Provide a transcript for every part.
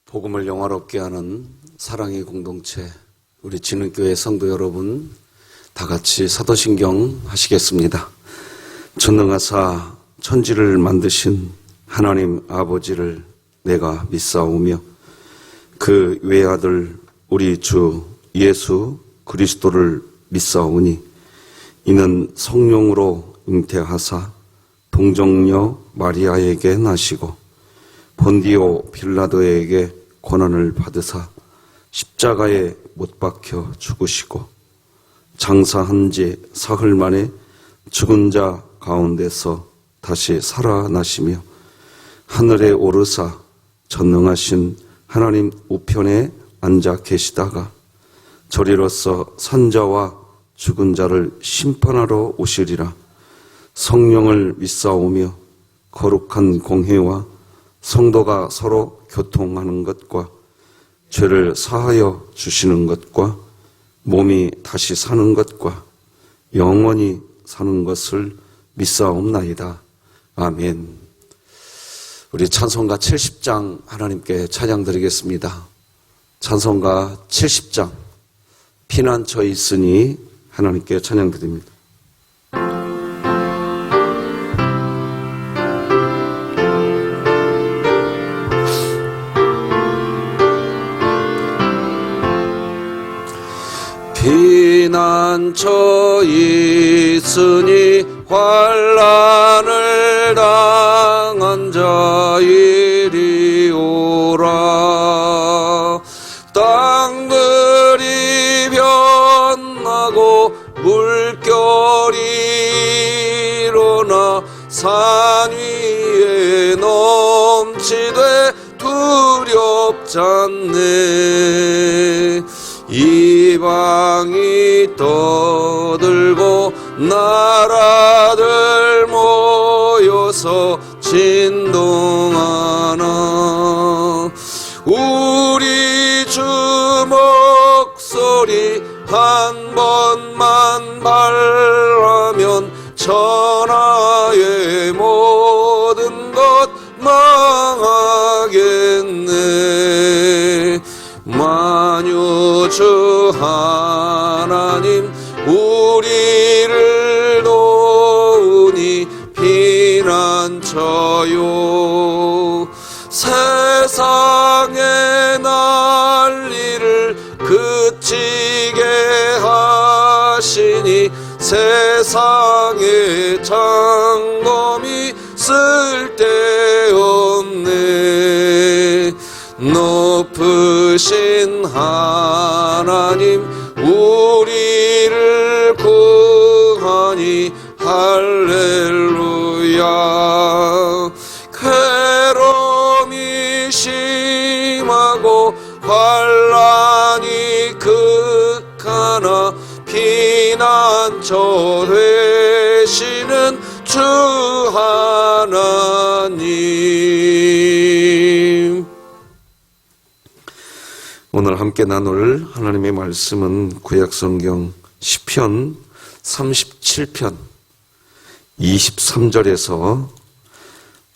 복음을 영화롭게 하는 사랑의 공동체, 우리 진흥교회 성도 여러분, 다 같이 사도신경 하시겠습니다. 전능하사 천지를 만드신 하나님 아버지를 내가 믿사오며 그 외아들 우리 주 예수 그리스도를 믿사오니 이는 성령으로 잉태하사 동정녀 마리아에게 나시고 본디오 빌라도에게 고난을 받으사 십자가에 못 박혀 죽으시고 장사한 지 사흘 만에 죽은 자 가운데서 다시 살아나시며 하늘에 오르사 전능하신 하나님 우편에 앉아 계시다가 저리로서 산자와 죽은 자를 심판하러 오시리라. 성령을 믿사오며 거룩한 공회와 성도가 서로 교통하는 것과 죄를 사하여 주시는 것과 몸이 다시 사는 것과 영원히 사는 것을 믿사옵나이다. 아멘. 우리 찬송가 70장 하나님께 찬양 드리겠습니다. 찬송가 70장 피난처에 있으니 하나님께 찬양 드립니다. 피난처 있으니 환난을 당한 자 이리 오라. 땅들이 변하고 물결이 일어나 산 위에 넘치되 두렵지 않네. 이방이 떠들고 나라들 모여서 진동하나. 우리 주 목소리 한 번만 발하면 천하의 모든 것 망하겠네. 만유주 하나님 우리를 도우니 피난처요. 세상의 난리를 그치게 하시니 세상의 장검이 쓸데없네. 높으신 하나님 우리를 구하니 할렐루야. 괴로움이 심하고 환난이 극하나 피난처 되시는 주 하나님. 오늘 함께 나눌 하나님의 말씀은 구약성경 시편 37편 23절에서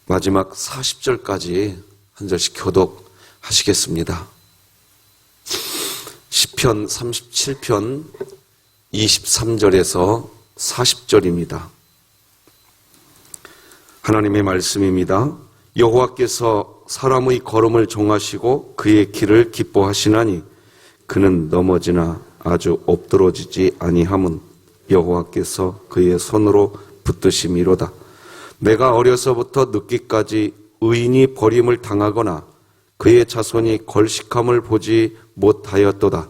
마지막 40절까지 한 절씩 교독하시겠습니다. 시편 37편 23절에서 40절입니다. 하나님의 말씀입니다. 여호와께서 사람의 걸음을 정하시고 그의 길을 기뻐하시나니 그는 넘어지나 아주 엎드러지지 아니함은 여호와께서 그의 손으로 붙드심이로다. 내가 어려서부터 늙기까지 의인이 버림을 당하거나 그의 자손이 걸식함을 보지 못하였도다.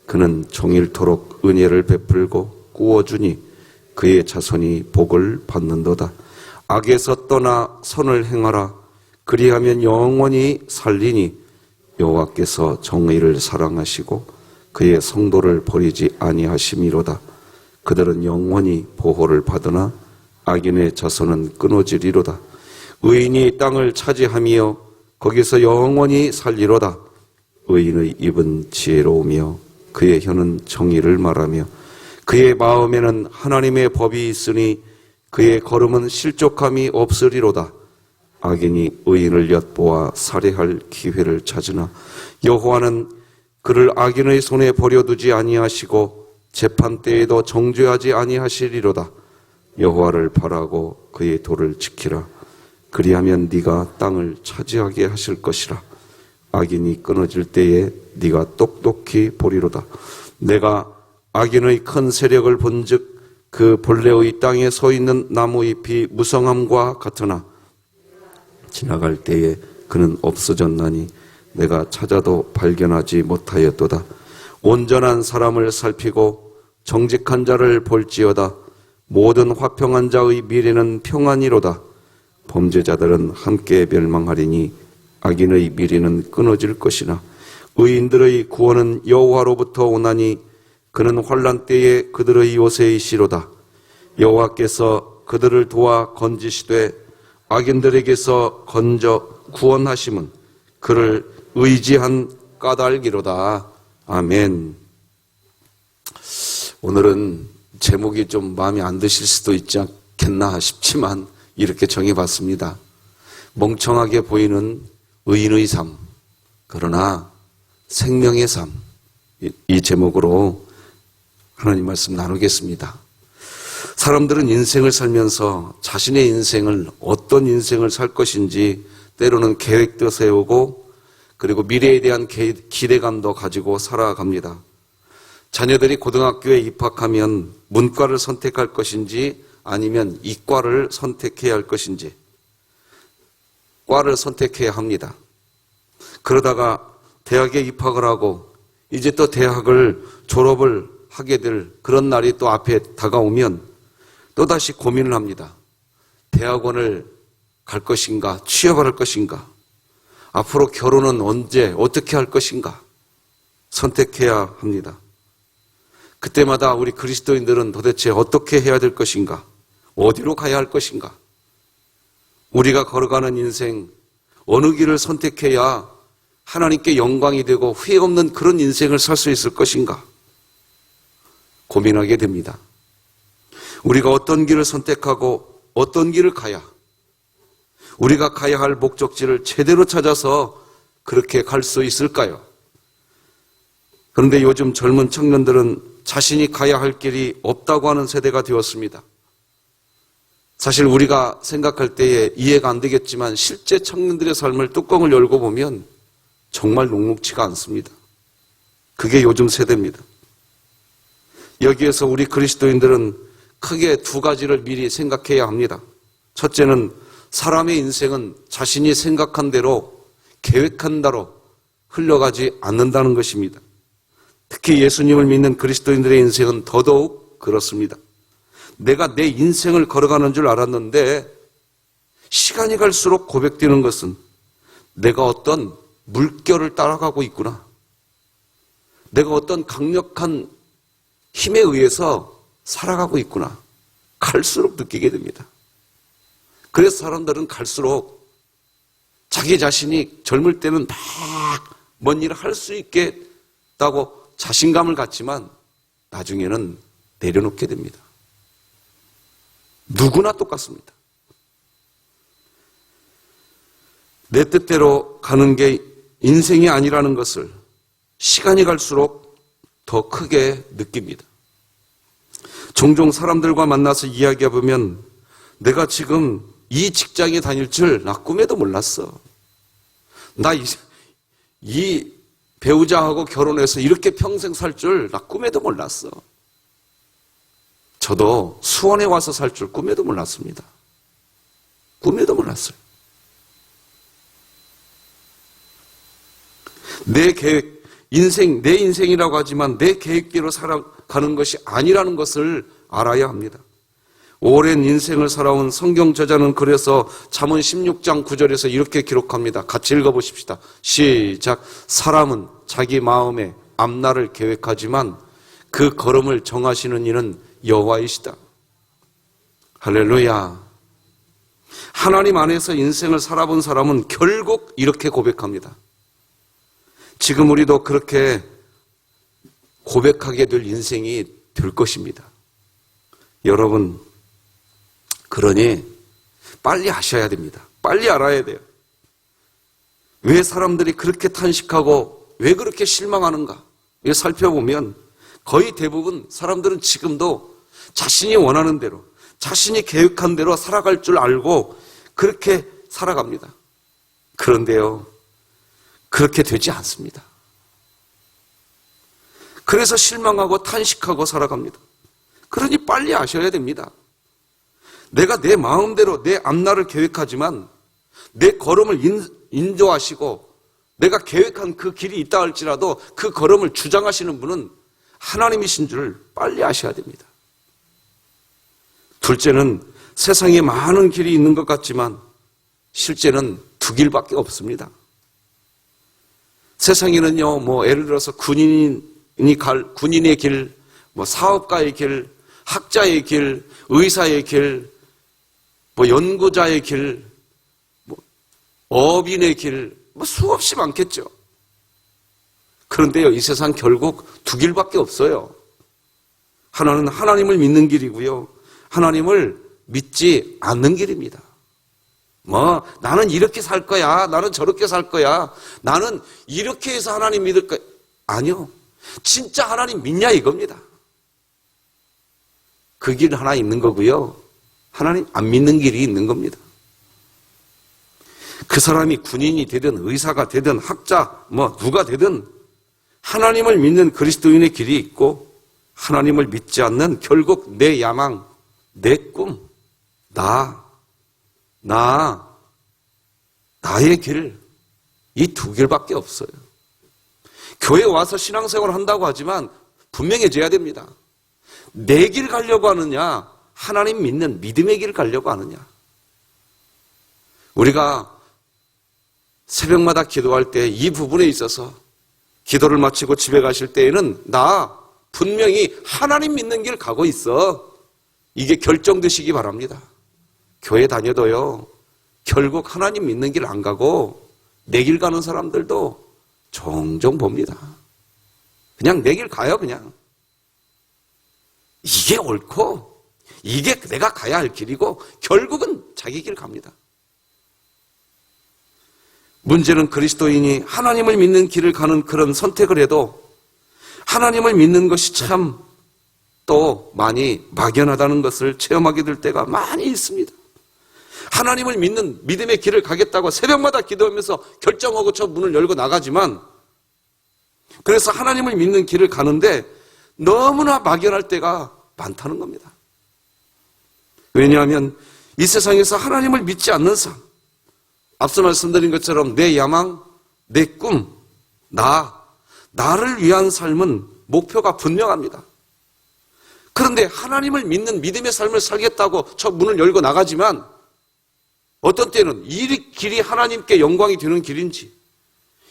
그는 종일토록 은혜를 베풀고 꾸어주니 그의 자손이 복을 받는도다. 악에서 떠나 선을 행하라. 그리하면 영원히 살리니 여호와께서 정의를 사랑하시고 그의 성도를 버리지 아니하심이로다. 그들은 영원히 보호를 받으나 악인의 자손은 끊어지리로다. 의인이 땅을 차지하며 거기서 영원히 살리로다. 의인의 입은 지혜로우며 그의 혀는 정의를 말하며 그의 마음에는 하나님의 법이 있으니 그의 걸음은 실족함이 없으리로다. 악인이 의인을 엿보아 살해할 기회를 찾으나 여호와는 그를 악인의 손에 버려두지 아니하시고 재판 때에도 정죄하지 아니하시리로다. 여호와를 바라고 그의 도를 지키라. 그리하면 네가 땅을 차지하게 하실 것이라. 악인이 끊어질 때에 네가 똑똑히 보리로다. 내가 악인의 큰 세력을 본즉 그 본래의 땅에 서 있는 나무잎이 무성함과 같으나 지나갈 때에 그는 없어졌나니 내가 찾아도 발견하지 못하였도다. 온전한 사람을 살피고 정직한 자를 볼지어다. 모든 화평한 자의 미래는 평안이로다. 범죄자들은 함께 멸망하리니 악인의 미래는 끊어질 것이나 의인들의 구원은 여호와로부터 오나니 그는 환난 때에 그들의 요새이시로다. 여호와께서 그들을 도와 건지시되 악인들에게서 건져 구원하심은 그를 의지한 까닭이로다. 아멘. 오늘은 제목이 좀 마음에 안 드실 수도 있지 않겠나 싶지만 이렇게 정해봤습니다. 멍청하게 보이는 의인의 삶, 그러나 생명의 삶, 이 제목으로 하나님 말씀 나누겠습니다. 사람들은 인생을 살면서 자신의 인생을 어떤 인생을 살 것인지 때로는 계획도 세우고 그리고 미래에 대한 기대감도 가지고 살아갑니다. 자녀들이 고등학교에 입학하면 문과를 선택할 것인지 아니면 이과를 선택해야 할 것인지 과를 선택해야 합니다. 그러다가 대학에 입학을 하고 이제 또 대학을 졸업을 하게 될 그런 날이 또 앞에 다가오면 또다시 고민을 합니다. 대학원을 갈 것인가, 취업을 할 것인가, 앞으로 결혼은 언제, 어떻게 할 것인가 선택해야 합니다. 그때마다 우리 그리스도인들은 도대체 어떻게 해야 될 것인가, 어디로 가야 할 것인가, 우리가 걸어가는 인생 어느 길을 선택해야 하나님께 영광이 되고 후회 없는 그런 인생을 살 수 있을 것인가 고민하게 됩니다. 우리가 어떤 길을 선택하고 어떤 길을 가야 우리가 가야 할 목적지를 제대로 찾아서 그렇게 갈 수 있을까요? 그런데 요즘 젊은 청년들은 자신이 가야 할 길이 없다고 하는 세대가 되었습니다. 사실 우리가 생각할 때에 이해가 안 되겠지만 실제 청년들의 삶을 뚜껑을 열고 보면 정말 녹록지가 않습니다. 그게 요즘 세대입니다. 여기에서 우리 그리스도인들은 크게 두 가지를 미리 생각해야 합니다. 첫째는 사람의 인생은 자신이 생각한 대로 계획한 대로 흘러가지 않는다는 것입니다. 특히 예수님을 믿는 그리스도인들의 인생은 더더욱 그렇습니다. 내가 내 인생을 걸어가는 줄 알았는데 시간이 갈수록 고백되는 것은 내가 어떤 물결을 따라가고 있구나. 내가 어떤 강력한 힘에 의해서 살아가고 있구나. 갈수록 느끼게 됩니다. 그래서 사람들은 갈수록 자기 자신이 젊을 때는 막 뭔 일을 할 수 있겠다고 자신감을 갖지만 나중에는 내려놓게 됩니다. 누구나 똑같습니다. 내 뜻대로 가는 게 인생이 아니라는 것을 시간이 갈수록 더 크게 느낍니다. 종종 사람들과 만나서 이야기해보면 내가 지금 이 직장에 다닐 줄 나 꿈에도 몰랐어. 나 이 배우자하고 결혼해서 이렇게 평생 살 줄 나 꿈에도 몰랐어. 저도 수원에 와서 살 줄 꿈에도 몰랐습니다. 꿈에도 몰랐어요. 내 계획, 내 인생이라고 하지만 내 계획대로 살아가는 것이 아니라는 것을 알아야 합니다. 오랜 인생을 살아온 성경 저자는 그래서 잠언 16장 9절에서 이렇게 기록합니다. 같이 읽어보십시다. 시작. 사람은 자기 마음에 앞날을 계획하지만 그 걸음을 정하시는 이는 여호와이시다. 할렐루야. 하나님 안에서 인생을 살아본 사람은 결국 이렇게 고백합니다. 지금 우리도 그렇게 고백하게 될 인생이 될 것입니다. 여러분, 그러니 빨리 하셔야 됩니다. 빨리 알아야 돼요. 왜 사람들이 그렇게 탄식하고 왜 그렇게 실망하는가? 이거 살펴보면 거의 대부분 사람들은 지금도 자신이 원하는 대로, 자신이 계획한 대로 살아갈 줄 알고 그렇게 살아갑니다. 그런데요, 그렇게 되지 않습니다. 그래서 실망하고 탄식하고 살아갑니다. 그러니 빨리 아셔야 됩니다. 내가 내 마음대로 내 앞날을 계획하지만 내 걸음을 인도하시고 내가 계획한 그 길이 있다 할지라도 그 걸음을 주장하시는 분은 하나님이신 줄 빨리 아셔야 됩니다. 둘째는 세상에 많은 길이 있는 것 같지만 실제는 두 길밖에 없습니다. 세상에는요, 예를 들어서 군인의 길, 사업가의 길, 학자의 길, 의사의 길, 연구자의 길, 어빈의 길, 수없이 많겠죠. 그런데요, 이 세상 결국 두 길밖에 없어요. 하나는 하나님을 믿는 길이고요, 하나님을 믿지 않는 길입니다. 나는 이렇게 살 거야, 나는 저렇게 살 거야, 나는 이렇게 해서 하나님 믿을 거야. 아니요, 진짜 하나님 믿냐 이겁니다. 그 길 하나 있는 거고요, 하나님 안 믿는 길이 있는 겁니다. 그 사람이 군인이 되든 의사가 되든 학자 누가 되든 하나님을 믿는 그리스도인의 길이 있고, 하나님을 믿지 않는 결국 내 야망, 내 꿈, 나의 길, 이 두 길밖에 없어요. 교회 와서 신앙생활을 한다고 하지만 분명해져야 됩니다. 내 길 가려고 하느냐, 하나님 믿는 믿음의 길 가려고 하느냐. 우리가 새벽마다 기도할 때 이 부분에 있어서 기도를 마치고 집에 가실 때에는 나 분명히 하나님 믿는 길 가고 있어, 이게 결정되시기 바랍니다. 교회 다녀도요, 결국 하나님 믿는 길 안 가고 내 길 가는 사람들도 종종 봅니다. 그냥 내 길 가요, 그냥. 이게 옳고 이게 내가 가야 할 길이고 결국은 자기 길 갑니다. 문제는 그리스도인이 하나님을 믿는 길을 가는 그런 선택을 해도 하나님을 믿는 것이 참 또 많이 막연하다는 것을 체험하게 될 때가 많이 있습니다. 하나님을 믿는 믿음의 길을 가겠다고 새벽마다 기도하면서 결정하고 저 문을 열고 나가지만, 그래서 하나님을 믿는 길을 가는데 너무나 막연할 때가 많다는 겁니다. 왜냐하면 이 세상에서 하나님을 믿지 않는 삶, 앞서 말씀드린 것처럼 내 야망, 내 꿈, 나를 위한 삶은 목표가 분명합니다. 그런데 하나님을 믿는 믿음의 삶을 살겠다고 저 문을 열고 나가지만 어떤 때는 이 길이 하나님께 영광이 되는 길인지,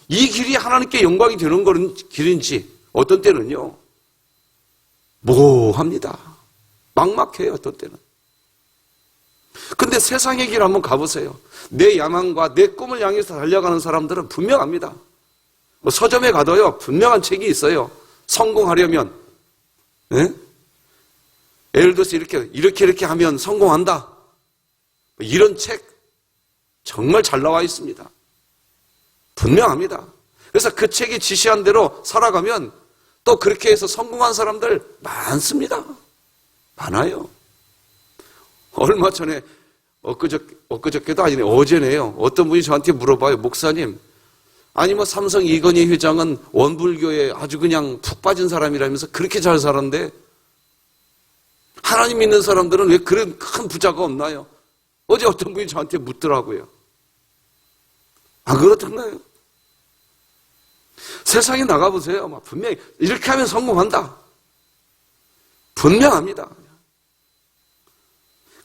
이 길이 하나님께 영광이 되는 길인지 어떤 때는요, 모호합니다. 막막해요, 어떤 때는. 근데 세상의 길 한번 가보세요. 내 야망과 내 꿈을 향해서 달려가는 사람들은 분명합니다. 서점에 가도요, 분명한 책이 있어요. 성공하려면, 예를 들어서 이렇게 하면 성공한다, 이런 책 정말 잘 나와 있습니다. 분명합니다. 그래서 그 책이 지시한 대로 살아가면 또 그렇게 해서 성공한 사람들 많습니다. 많아요. 얼마 전에 엊그저께도 아니네, 어제네요. 어떤 분이 저한테 물어봐요. 목사님, 아니 삼성 이건희 회장은 원불교에 아주 그냥 푹 빠진 사람이라면서 그렇게 잘 살았는데 하나님 믿는 사람들은 왜 그런 큰 부자가 없나요? 어제 어떤 분이 저한테 묻더라고요. 그렇던가요? 세상에 나가보세요. 분명히 이렇게 하면 성공한다, 분명합니다.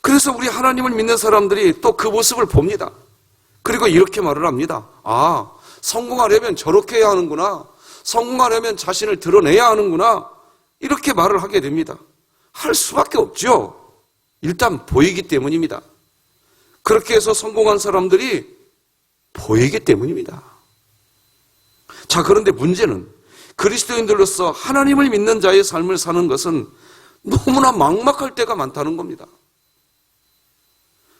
그래서 우리 하나님을 믿는 사람들이 또 그 모습을 봅니다. 그리고 이렇게 말을 합니다. 성공하려면 저렇게 해야 하는구나, 성공하려면 자신을 드러내야 하는구나, 이렇게 말을 하게 됩니다. 할 수밖에 없죠. 일단 보이기 때문입니다. 그렇게 해서 성공한 사람들이 보이기 때문입니다. 자, 그런데 문제는 그리스도인들로서 하나님을 믿는 자의 삶을 사는 것은 너무나 막막할 때가 많다는 겁니다.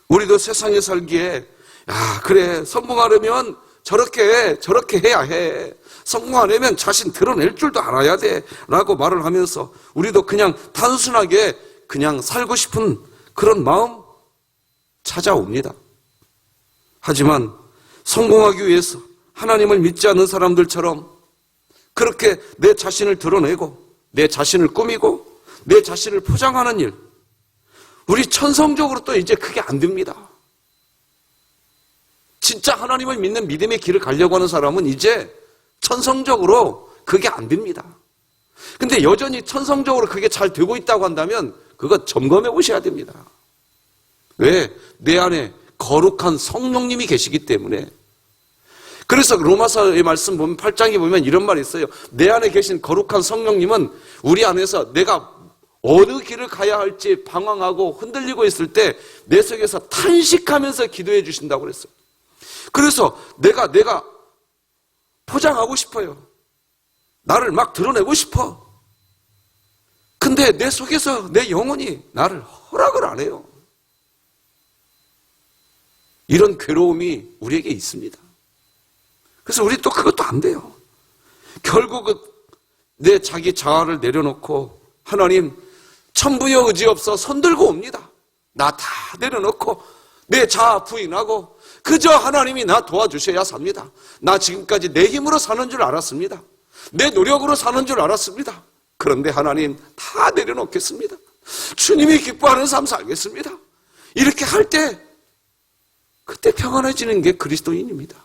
우리도 세상에 살기에 야, 그래, 성공하려면 저렇게 해야 해. 성공하려면 자신 드러낼 줄도 알아야 돼. 라고 말을 하면서 우리도 그냥 단순하게 그냥 살고 싶은 그런 마음 찾아옵니다. 하지만 성공하기 위해서 하나님을 믿지 않는 사람들처럼 그렇게 내 자신을 드러내고 내 자신을 꾸미고 내 자신을 포장하는 일, 우리 천성적으로 또 이제 그게 안 됩니다. 진짜 하나님을 믿는 믿음의 길을 가려고 하는 사람은 이제 천성적으로 그게 안 됩니다. 근데 여전히 천성적으로 그게 잘 되고 있다고 한다면 그거 점검해 보셔야 됩니다. 왜? 내 안에 거룩한 성령님이 계시기 때문에. 그래서 로마서의 말씀 보면 8장에 보면 이런 말이 있어요. 내 안에 계신 거룩한 성령님은 우리 안에서 내가 어느 길을 가야 할지 방황하고 흔들리고 있을 때 내 속에서 탄식하면서 기도해 주신다고 그랬어요. 그래서 내가 포장하고 싶어요. 나를 막 드러내고 싶어. 근데 내 속에서 내 영혼이 나를 허락을 안 해요. 이런 괴로움이 우리에게 있습니다. 그래서 우리 또 그것도 안 돼요. 결국은 내 자기 자아를 내려놓고 하나님 천부여 의지 없어 손들고 옵니다. 나 다 내려놓고 내 자아 부인하고 그저 하나님이 나 도와주셔야 삽니다. 나 지금까지 내 힘으로 사는 줄 알았습니다. 내 노력으로 사는 줄 알았습니다. 그런데 하나님 다 내려놓겠습니다. 주님이 기뻐하는 삶 살겠습니다. 이렇게 할 때 그때 평안해지는 게 그리스도인입니다.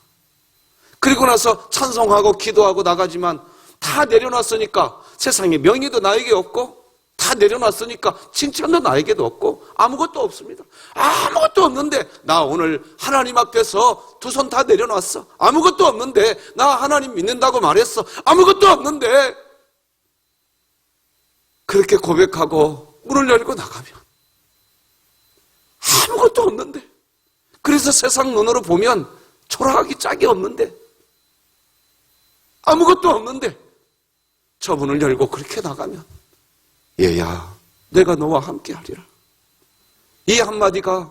그리고 나서 찬송하고 기도하고 나가지만 다 내려놨으니까 세상에 명예도 나에게 없고 다 내려놨으니까 칭찬도 나에게도 없고 아무것도 없습니다. 아무것도 없는데 나 오늘 하나님 앞에서 두 손 다 내려놨어. 아무것도 없는데 나 하나님 믿는다고 말했어. 아무것도 없는데 그렇게 고백하고 문을 열고 나가면 아무것도 없는데 그래서 세상 눈으로 보면 초라하기 짝이 없는데 아무것도 없는데 저 문을 열고 그렇게 나가면 얘야 내가 너와 함께 하리라. 이 한마디가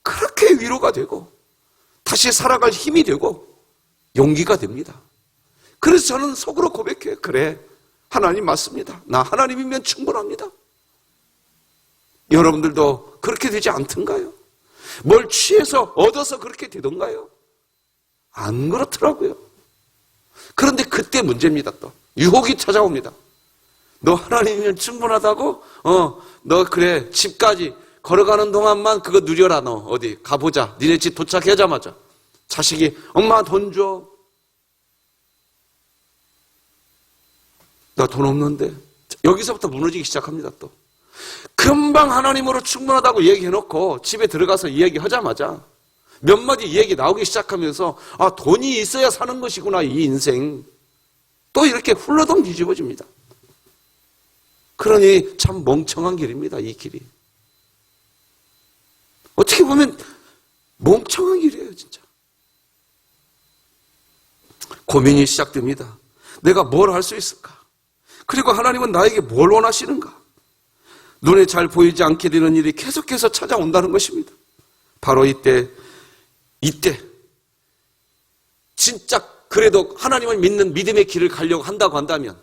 그렇게 위로가 되고 다시 살아갈 힘이 되고 용기가 됩니다. 그래서 저는 속으로 고백해요. 그래 하나님 맞습니다. 나 하나님이면 충분합니다. 여러분들도 그렇게 되지 않던가요? 뭘 취해서 얻어서 그렇게 되던가요? 안 그렇더라고요. 그런데 그때 문제입니다. 또 유혹이 찾아옵니다. 너 하나님이면 충분하다고? 너 그래 집까지 걸어가는 동안만 그거 누려라. 너 어디 가보자. 니네 집 도착하자마자 자식이 엄마 돈 줘. 나 돈 없는데. 여기서부터 무너지기 시작합니다. 또 금방 하나님으로 충분하다고 얘기해놓고 집에 들어가서 이야기하자마자 몇 마디 이야기 나오기 시작하면서 아 돈이 있어야 사는 것이구나 이 인생. 또 이렇게 훌러덩 뒤집어집니다. 그러니 참 멍청한 길입니다. 이 길이. 어떻게 보면 멍청한 길이에요. 진짜. 고민이 시작됩니다. 내가 뭘 할 수 있을까? 그리고 하나님은 나에게 뭘 원하시는가? 눈에 잘 보이지 않게 되는 일이 계속해서 찾아온다는 것입니다. 바로 이때 진짜 그래도 하나님을 믿는 믿음의 길을 가려고 한다고 한다면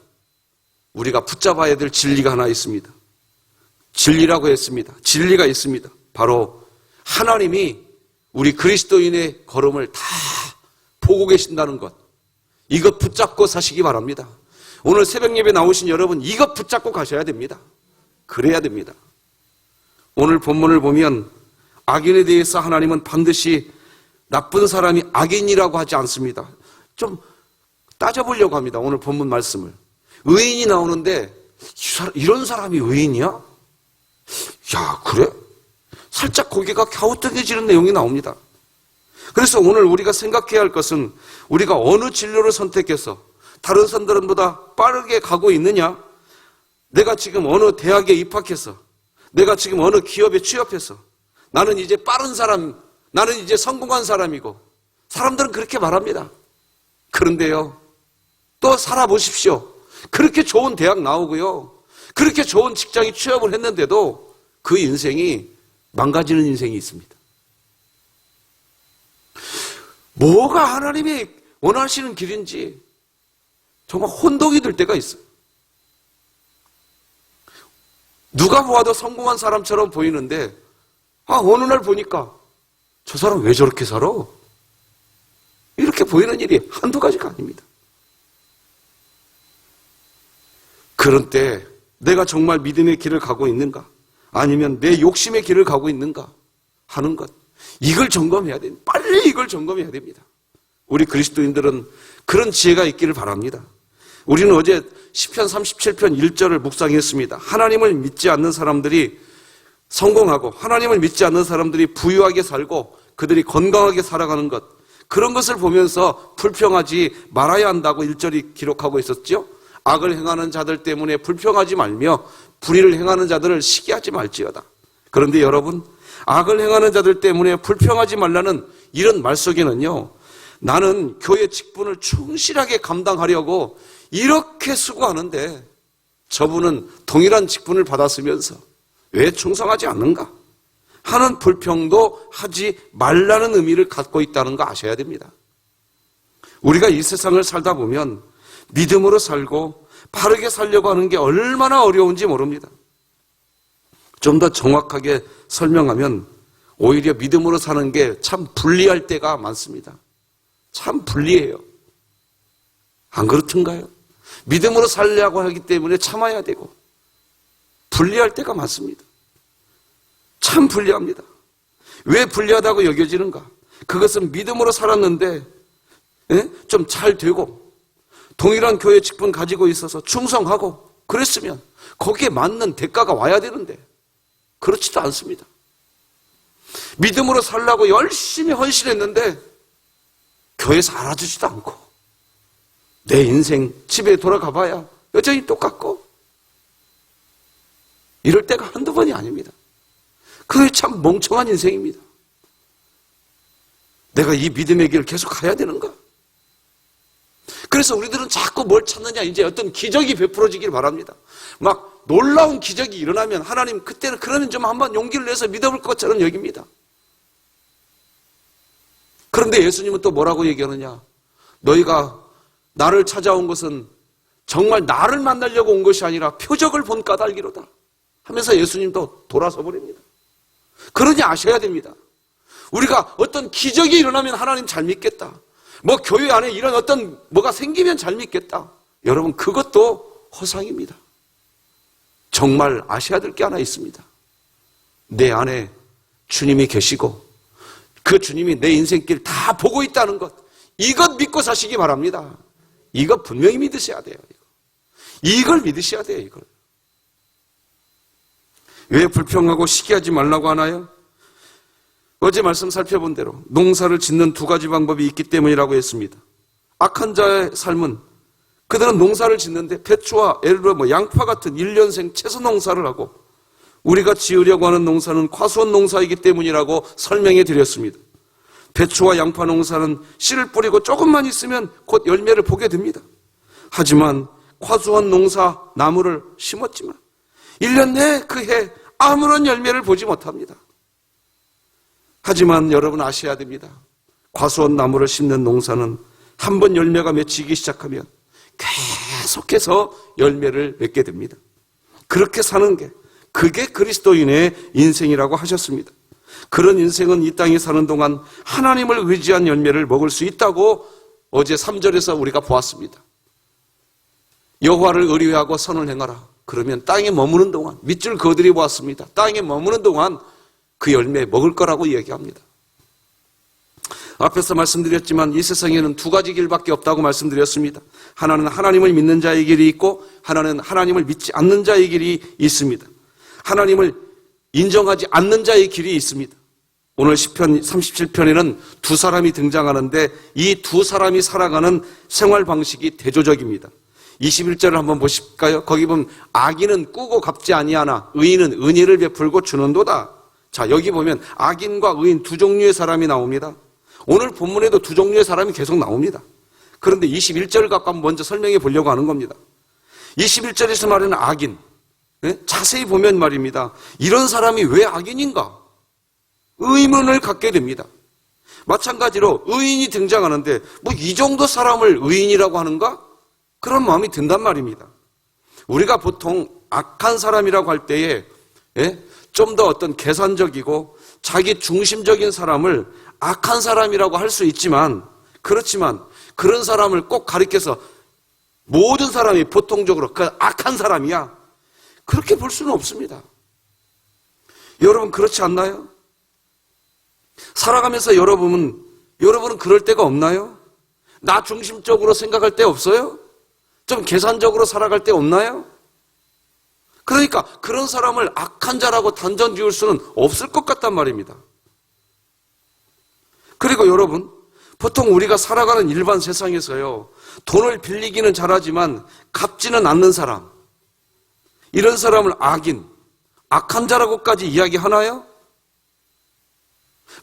우리가 붙잡아야 될 진리가 하나 있습니다. 진리라고 했습니다. 진리가 있습니다. 바로 하나님이 우리 그리스도인의 걸음을 다 보고 계신다는 것. 이것 붙잡고 사시기 바랍니다. 오늘 새벽 예배 나오신 여러분 이것 붙잡고 가셔야 됩니다. 그래야 됩니다. 오늘 본문을 보면 악인에 대해서 하나님은 반드시 나쁜 사람이 악인이라고 하지 않습니다. 좀 따져보려고 합니다. 오늘 본문 말씀을. 의인이 나오는데 이런 사람이 의인이야? 야 그래? 살짝 고개가 갸우뚱해지는 내용이 나옵니다. 그래서 오늘 우리가 생각해야 할 것은 우리가 어느 진로를 선택해서 다른 사람들보다 빠르게 가고 있느냐? 내가 지금 어느 대학에 입학해서 내가 지금 어느 기업에 취업해서 나는 이제 빠른 사람, 나는 이제 성공한 사람이고 사람들은 그렇게 말합니다. 그런데요 또 살아보십시오. 그렇게 좋은 대학 나오고요 그렇게 좋은 직장에 취업을 했는데도 그 인생이 망가지는 인생이 있습니다. 뭐가 하나님이 원하시는 길인지 정말 혼동이 될 때가 있어요. 누가 보아도 성공한 사람처럼 보이는데 어느 날 보니까 저 사람 왜 저렇게 살아? 이렇게 보이는 일이 한두 가지가 아닙니다. 그런 때 내가 정말 믿음의 길을 가고 있는가? 아니면 내 욕심의 길을 가고 있는가? 하는 것. 이걸 점검해야 됩니다. 빨리 이걸 점검해야 됩니다. 우리 그리스도인들은 그런 지혜가 있기를 바랍니다. 우리는 어제 시편 37편 1절을 묵상했습니다. 하나님을 믿지 않는 사람들이 성공하고 하나님을 믿지 않는 사람들이 부유하게 살고 그들이 건강하게 살아가는 것, 그런 것을 보면서 불평하지 말아야 한다고 1절이 기록하고 있었죠. 악을 행하는 자들 때문에 불평하지 말며 불의를 행하는 자들을 시기하지 말지어다. 그런데 여러분, 악을 행하는 자들 때문에 불평하지 말라는 이런 말 속에는요, 나는 교회 직분을 충실하게 감당하려고 이렇게 수고하는데 저분은 동일한 직분을 받았으면서 왜 충성하지 않는가 하는 불평도 하지 말라는 의미를 갖고 있다는 거 아셔야 됩니다. 우리가 이 세상을 살다 보면 믿음으로 살고 바르게 살려고 하는 게 얼마나 어려운지 모릅니다. 좀 더 정확하게 설명하면 오히려 믿음으로 사는 게 참 불리할 때가 많습니다. 참 불리해요. 안 그렇던가요? 믿음으로 살려고 하기 때문에 참아야 되고 불리할 때가 많습니다. 참 불리합니다. 왜 불리하다고 여겨지는가? 그것은 믿음으로 살았는데 좀 잘 되고 동일한 교회 직분 가지고 있어서 충성하고 그랬으면 거기에 맞는 대가가 와야 되는데 그렇지도 않습니다. 믿음으로 살려고 열심히 헌신했는데 교회에서 알아주지도 않고 내 인생 집에 돌아가 봐야 여전히 똑같고 이럴 때가 한두 번이 아닙니다. 그게 참 멍청한 인생입니다. 내가 이 믿음의 길을 계속 가야 되는가? 그래서 우리들은 자꾸 뭘 찾느냐, 이제 어떤 기적이 베풀어지길 바랍니다. 막 놀라운 기적이 일어나면 하나님 그때는 그러면 좀 한번 용기를 내서 믿어볼 것처럼 여깁니다. 그런데 예수님은 또 뭐라고 얘기하느냐? 너희가 나를 찾아온 것은 정말 나를 만나려고 온 것이 아니라 표적을 본 까닭이로다 하면서 예수님도 돌아서 버립니다. 그러니 아셔야 됩니다. 우리가 어떤 기적이 일어나면 하나님 잘 믿겠다. 뭐 교회 안에 이런 어떤 뭐가 생기면 잘 믿겠다. 여러분, 그것도 허상입니다. 정말 아셔야 될 게 하나 있습니다. 내 안에 주님이 계시고 그 주님이 내 인생길 다 보고 있다는 것, 이것 믿고 사시기 바랍니다. 이거 분명히 믿으셔야 돼요. 이걸 믿으셔야 돼요. 이걸. 왜 불평하고 시기하지 말라고 하나요? 어제 말씀 살펴본 대로 농사를 짓는 두 가지 방법이 있기 때문이라고 했습니다. 악한 자의 삶은 그들은 농사를 짓는데 배추와 예를 들어 양파 같은 1년생 채소 농사를 하고 우리가 지으려고 하는 농사는 과수원 농사이기 때문이라고 설명해 드렸습니다. 배추와 양파 농사는 씨를 뿌리고 조금만 있으면 곧 열매를 보게 됩니다. 하지만 과수원 농사 나무를 심었지만 1년 내 그 해 아무런 열매를 보지 못합니다. 하지만 여러분 아셔야 됩니다. 과수원 나무를 심는 농사는 한번 열매가 맺히기 시작하면 계속해서 열매를 맺게 됩니다. 그렇게 사는 게 그게 그리스도인의 인생이라고 하셨습니다. 그런 인생은 이 땅에 사는 동안 하나님을 의지한 열매를 먹을 수 있다고 어제 3절에서 우리가 보았습니다. 여호와를 의뢰하고 선을 행하라. 그러면 땅에 머무는 동안, 밑줄 그어드려 보았습니다. 땅에 머무는 동안 그 열매 먹을 거라고 이야기합니다. 앞에서 말씀드렸지만 이 세상에는 두 가지 길밖에 없다고 말씀드렸습니다. 하나는 하나님을 믿는 자의 길이 있고 하나는 하나님을 믿지 않는 자의 길이 있습니다. 하나님을 인정하지 않는 자의 길이 있습니다. 오늘 시편 37편에는 두 사람이 등장하는데 이 두 사람이 살아가는 생활 방식이 대조적입니다. 21절을 한번 보실까요? 거기 보면 악인은 꾸고 갚지 아니하나 의인은 은혜를 베풀고 주는도다. 자, 여기 보면 악인과 의인 두 종류의 사람이 나옵니다. 오늘 본문에도 두 종류의 사람이 계속 나옵니다. 그런데 21절을 갖고 한번 먼저 설명해 보려고 하는 겁니다. 21절에서 말하는 악인, 자세히 보면 말입니다. 이런 사람이 왜 악인인가? 의문을 갖게 됩니다. 마찬가지로 의인이 등장하는데 뭐 이 정도 사람을 의인이라고 하는가? 그런 마음이 든단 말입니다. 우리가 보통 악한 사람이라고 할 때에 좀 더 어떤 계산적이고 자기 중심적인 사람을 악한 사람이라고 할 수 있지만, 그렇지만 그런 사람을 꼭 가리켜서 모든 사람이 보통적으로 그 악한 사람이야, 그렇게 볼 수는 없습니다. 여러분 그렇지 않나요? 살아가면서 여러분은 그럴 때가 없나요? 나 중심적으로 생각할 때 없어요? 좀 계산적으로 살아갈 때 없나요? 그러니까 그런 사람을 악한 자라고 단정 지을 수는 없을 것 같단 말입니다. 그리고 여러분, 보통 우리가 살아가는 일반 세상에서요, 돈을 빌리기는 잘하지만 갚지는 않는 사람, 이런 사람을 악인, 악한 자라고까지 이야기하나요?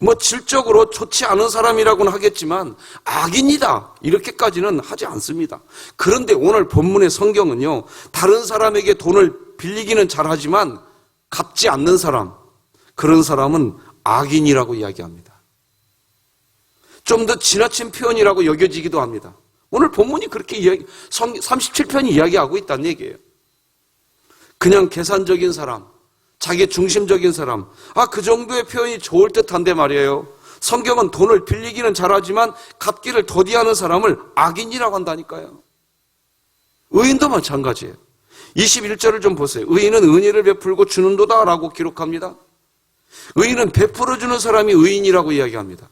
뭐 질적으로 좋지 않은 사람이라고는 하겠지만 악인이다 이렇게까지는 하지 않습니다. 그런데 오늘 본문의 성경은요, 다른 사람에게 돈을 빌리기는 잘하지만 갚지 않는 사람, 그런 사람은 악인이라고 이야기합니다. 좀 더 지나친 표현이라고 여겨지기도 합니다. 오늘 본문이 그렇게 37편이 이야기하고 있다는 얘기예요. 그냥 계산적인 사람, 자기 중심적인 사람, 그 정도의 표현이 좋을 듯한데 말이에요. 성경은 돈을 빌리기는 잘하지만 갚기를 더디하는 사람을 악인이라고 한다니까요. 의인도 마찬가지예요. 21절을 좀 보세요. 의인은 은혜를 베풀고 주는도다 라고 기록합니다. 의인은 베풀어주는 사람이 의인이라고 이야기합니다.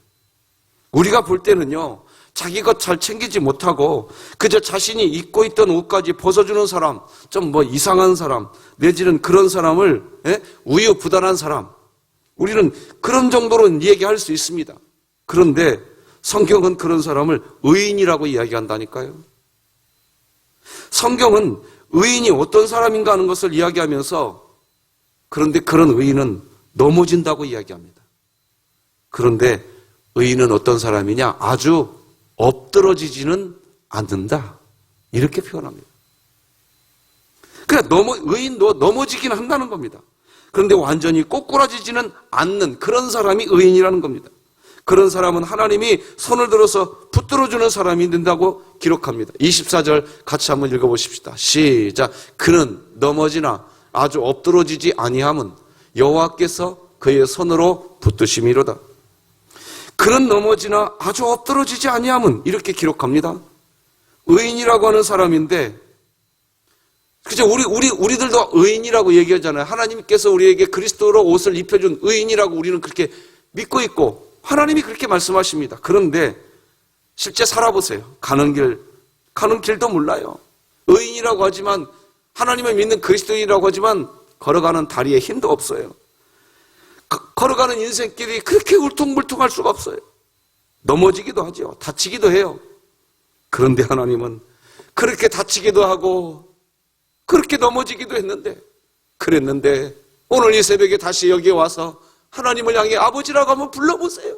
우리가 볼 때는요, 자기 것 잘 챙기지 못하고 그저 자신이 입고 있던 옷까지 벗어주는 사람, 좀 뭐 이상한 사람, 내지는 그런 사람을 우유부단한 사람, 우리는 그런 정도로 얘기할 수 있습니다. 그런데 성경은 그런 사람을 의인이라고 이야기한다니까요. 성경은 의인이 어떤 사람인가 하는 것을 이야기하면서, 그런데 그런 의인은 넘어진다고 이야기합니다. 그런데 의인은 어떤 사람이냐? 아주 엎드러지지는 않는다, 이렇게 표현합니다. 그러니까 의인도 넘어지긴 한다는 겁니다. 그런데 완전히 꼬꾸라지지는 않는 그런 사람이 의인이라는 겁니다. 그런 사람은 하나님이 손을 들어서 붙들어주는 사람이 된다고 기록합니다. 24절 같이 한번 읽어보십시다. 시작. 그는 넘어지나 아주 엎드러지지 아니함은 여호와께서 그의 손으로 붙드심이로다. 그는 넘어지나 아주 엎드러지지 아니함은, 이렇게 기록합니다. 의인이라고 하는 사람인데, 그죠? 우리들도 의인이라고 얘기하잖아요. 하나님께서 우리에게 그리스도로 옷을 입혀준 의인이라고 우리는 그렇게 믿고 있고, 하나님이 그렇게 말씀하십니다. 그런데 실제 살아보세요. 가는 길도 몰라요. 의인이라고 하지만, 하나님을 믿는 그리스도인이라고 하지만 걸어가는 다리에 힘도 없어요. 걸어가는 인생길이 그렇게 울퉁불퉁할 수가 없어요. 넘어지기도 하죠. 다치기도 해요. 그런데 하나님은 그렇게 다치기도 하고 그렇게 넘어지기도 그랬는데 오늘 이 새벽에 다시 여기에 와서 하나님을 향해 아버지라고 한번 불러보세요.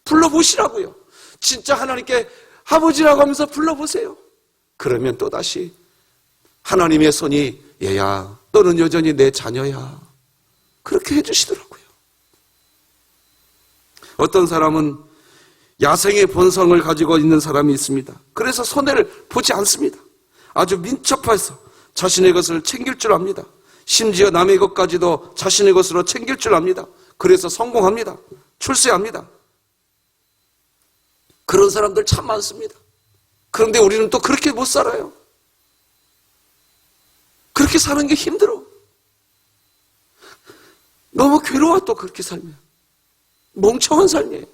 불러보시라고요. 진짜 하나님께 아버지라고 하면서 불러보세요. 그러면 또다시 하나님의 손이, 얘야, 너는 여전히 내 자녀야, 그렇게 해주시더라고요. 어떤 사람은 야생의 본성을 가지고 있는 사람이 있습니다. 그래서 손해를 보지 않습니다. 아주 민첩해서 자신의 것을 챙길 줄 압니다. 심지어 남의 것까지도 자신의 것으로 챙길 줄 압니다. 그래서 성공합니다. 출세합니다. 그런 사람들 참 많습니다. 그런데 우리는 또 그렇게 못 살아요. 그렇게 사는 게 힘들어. 너무 괴로워. 또 그렇게 살면 멍청한 삶이에요.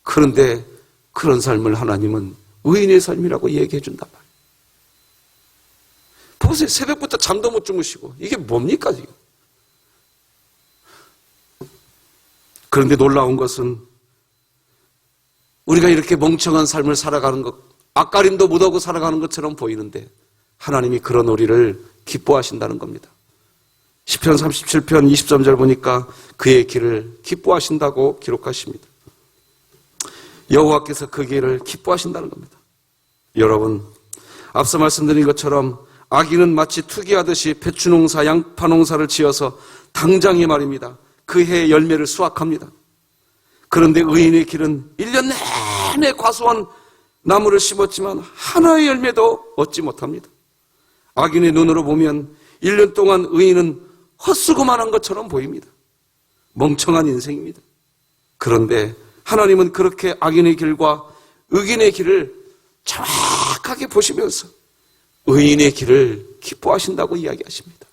그런데 그런 삶을 하나님은 의인의 삶이라고 얘기해 준단 말이에요. 보세요. 새벽부터 잠도 못 주무시고 이게 뭡니까 지금? 그런데 놀라운 것은 우리가 이렇게 멍청한 삶을 살아가는 것, 앞가림도 못하고 살아가는 것처럼 보이는데 하나님이 그런 우리를 기뻐하신다는 겁니다. 시편 37편 23절 보니까 그의 길을 기뻐하신다고 기록하십니다. 여호와께서 그 길을 기뻐하신다는 겁니다. 여러분, 앞서 말씀드린 것처럼 악인은 마치 투기하듯이 배추농사, 양파농사를 지어서 당장에 말입니다, 그 해의 열매를 수확합니다. 그런데 의인의 길은 1년 내내 과소한 나무를 심었지만 하나의 열매도 얻지 못합니다. 악인의 눈으로 보면 1년 동안 의인은 헛수고만 한 것처럼 보입니다. 멍청한 인생입니다. 그런데 하나님은 그렇게 악인의 길과 의인의 길을 정확하게 보시면서 의인의 길을 기뻐하신다고 이야기하십니다.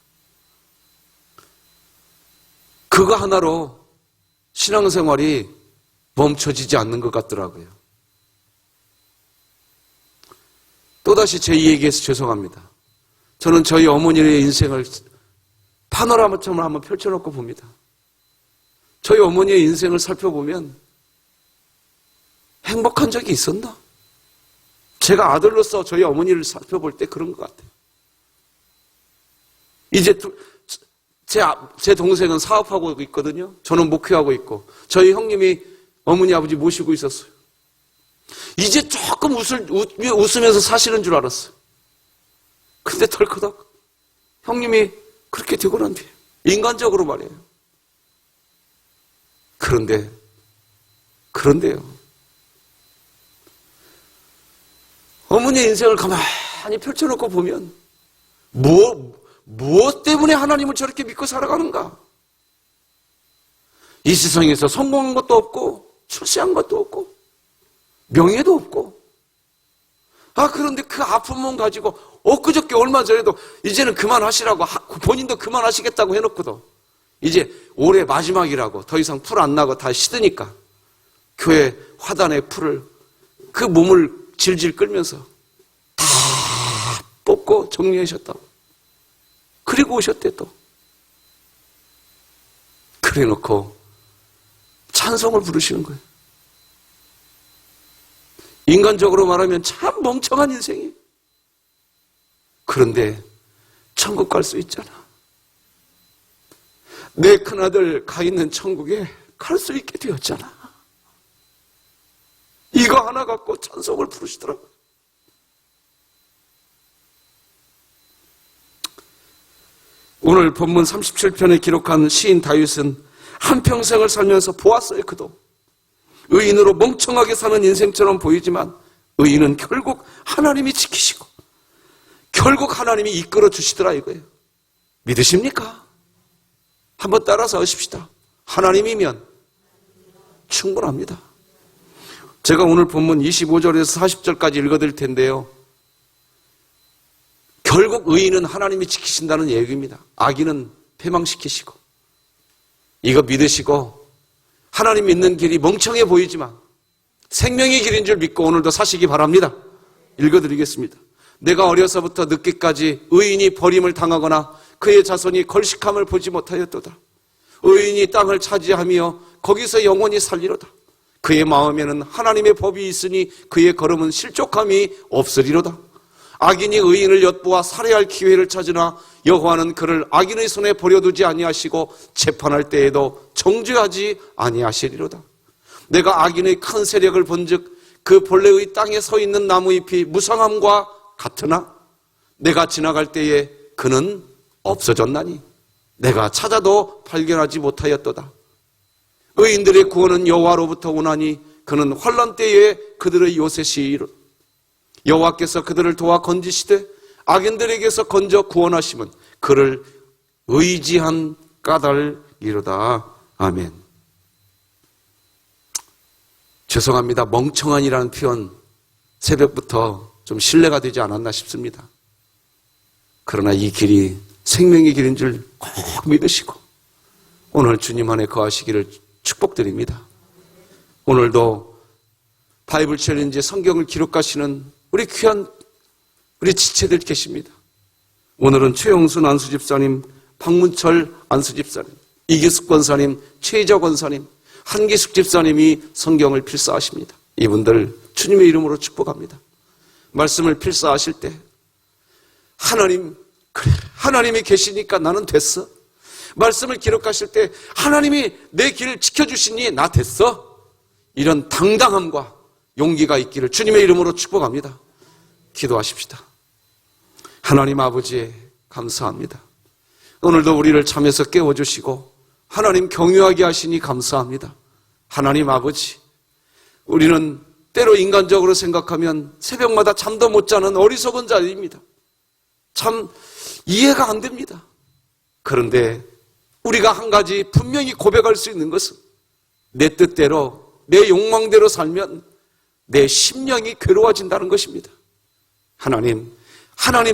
그거 하나로 신앙생활이 멈춰지지 않는 것 같더라고요. 또다시 제 얘기해서 죄송합니다. 저는 저희 어머니의 인생을 파노라마처럼 한번 펼쳐놓고 봅니다. 저희 어머니의 인생을 살펴보면 행복한 적이 있었나? 제가 아들로서 저희 어머니를 살펴볼 때 그런 것 같아요. 이제 제 동생은 사업하고 있거든요. 저는 목회하고 있고 저희 형님이 어머니 아버지 모시고 있었어요. 이제 조금 웃으면서 사시는 줄 알았어요. 근데 덜커덕 형님이 그렇게 되고 난 뒤에 인간적으로 말이에요. 그런데요. 어머니의 인생을 가만히 펼쳐놓고 보면 무엇 때문에 하나님을 저렇게 믿고 살아가는가? 이 세상에서 성공한 것도 없고 출세한 것도 없고 명예도 없고 그런데 그 아픈 몸 가지고 엊그저께 얼마 전에도 이제는 그만하시라고 본인도 그만하시겠다고 해놓고도 이제 올해 마지막이라고 더 이상 풀 안 나고 다 시드니까 교회 화단의 풀을 그 몸을 질질 끌면서 다 뽑고 정리하셨다고. 그리고 오셨대 또. 그래 놓고 찬송을 부르시는 거예요. 인간적으로 말하면 참 멍청한 인생이에요. 그런데 천국 갈 수 있잖아. 내 큰아들 가 있는 천국에 갈 수 있게 되었잖아. 이거 하나 갖고 찬송을 부르시더라고요. 오늘 본문 37편에 기록한 시인 다윗은 한평생을 살면서 보았어요. 그도 의인으로 멍청하게 사는 인생처럼 보이지만 의인은 결국 하나님이 지키시고 결국 하나님이 이끌어 주시더라 이거예요. 믿으십니까? 한번 따라서 하십시다. 하나님이면 충분합니다. 제가 오늘 본문 25절에서 40절까지 읽어드릴 텐데요. 결국 의인은 하나님이 지키신다는 얘기입니다. 악인은 패망시키시고. 이거 믿으시고 하나님 믿는 길이 멍청해 보이지만 생명의 길인 줄 믿고 오늘도 사시기 바랍니다. 읽어드리겠습니다. 내가 어려서부터 늦게까지 의인이 버림을 당하거나 그의 자손이 걸식함을 보지 못하였도다. 의인이 땅을 차지하며 거기서 영원히 살리로다. 그의 마음에는 하나님의 법이 있으니 그의 걸음은 실족함이 없으리로다. 악인이 의인을 엿보아 살해할 기회를 찾으나 여호와는 그를 악인의 손에 버려두지 아니하시고 재판할 때에도 정죄하지 아니하시리로다. 내가 악인의 큰 세력을 본즉 그 본래의 땅에 서 있는 나무잎이 무상함과 같으나 내가 지나갈 때에 그는 없어졌나니 내가 찾아도 발견하지 못하였도다. 의인들의 구원은 여호와로부터 오나니 그는 환난 때에 그들의 요새시이로 여호와께서 그들을 도와 건지시되 악인들에게서 건져 구원하심은 그를 의지한 까닭이로다. 아멘. 죄송합니다. 멍청한이라는 표현 새벽부터 좀 신뢰가 되지 않았나 싶습니다. 그러나 이 길이 생명의 길인 줄 꼭 믿으시고 오늘 주님 안에 거하시기를 축복드립니다. 오늘도 바이블 챌린지 성경을 기록하시는 우리 귀한 우리 지체들 계십니다. 오늘은 최용순 안수집사님, 박문철 안수집사님, 이기숙 권사님, 최희자 권사님, 한기숙 집사님이 성경을 필사하십니다. 이분들 주님의 이름으로 축복합니다. 말씀을 필사하실 때 하나님, 그래, 하나님이 계시니까 나는 됐어. 말씀을 기록하실 때 하나님이 내 길을 지켜주시니 나 됐어. 이런 당당함과 용기가 있기를 주님의 이름으로 축복합니다. 기도하십시다. 하나님 아버지 감사합니다. 오늘도 우리를 잠에서 깨워주시고 하나님 경유하게 하시니 감사합니다. 하나님 아버지, 우리는 때로 인간적으로 생각하면 새벽마다 잠도 못 자는 어리석은 자입니다. 참 이해가 안 됩니다. 그런데 우리가 한 가지 분명히 고백할 수 있는 것은 내 뜻대로, 내 욕망대로 살면 내 심령이 괴로워진다는 것입니다. 하나님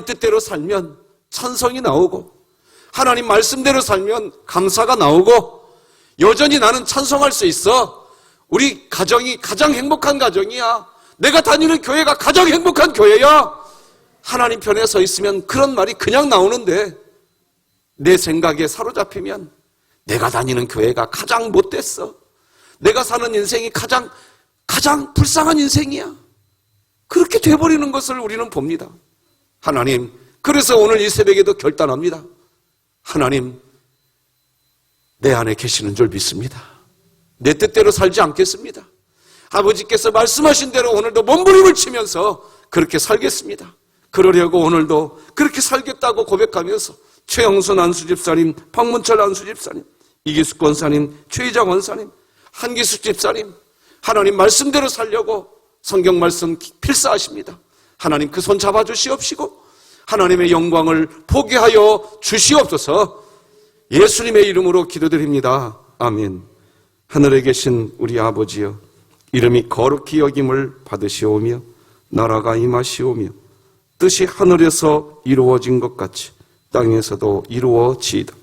뜻대로 살면 찬성이 나오고, 하나님 말씀대로 살면 감사가 나오고, 여전히 나는 찬송할 수 있어. 우리 가정이 가장 행복한 가정이야. 내가 다니는 교회가 가장 행복한 교회야. 하나님 편에 서 있으면 그런 말이 그냥 나오는데, 내 생각에 사로잡히면 내가 다니는 교회가 가장 못됐어. 내가 사는 인생이 가장 불쌍한 인생이야. 그렇게 돼버리는 것을 우리는 봅니다. 하나님, 그래서 오늘 이 새벽에도 결단합니다. 하나님, 내 안에 계시는 줄 믿습니다. 내 뜻대로 살지 않겠습니다. 아버지께서 말씀하신 대로 오늘도 몸부림을 치면서 그렇게 살겠습니다. 그러려고 오늘도 그렇게 살겠다고 고백하면서 최영순 안수집사님, 박문철 안수집사님, 이기숙 권사님, 최희장 원사님, 한기숙 집사님, 하나님 말씀대로 살려고 성경 말씀 필사하십니다. 하나님 그 손 잡아주시옵시고 하나님의 영광을 보게 하여 주시옵소서. 예수님의 이름으로 기도드립니다. 아멘. 하늘에 계신 우리 아버지여, 이름이 거룩히 여김을 받으시오며 나라가 임하시오며 뜻이 하늘에서 이루어진 것 같이 땅에서도 이루어지이다.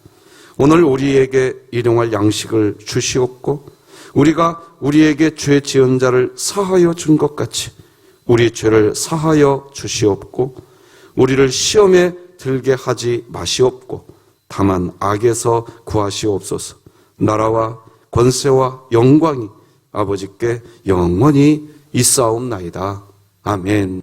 오늘 우리에게 일용할 양식을 주시옵고 우리가 우리에게 죄 지은 자를 사하여 준 것 같이 우리 죄를 사하여 주시옵고 우리를 시험에 들게 하지 마시옵고 다만 악에서 구하시옵소서. 나라와 권세와 영광이 아버지께 영원히 있사옵나이다. 아멘.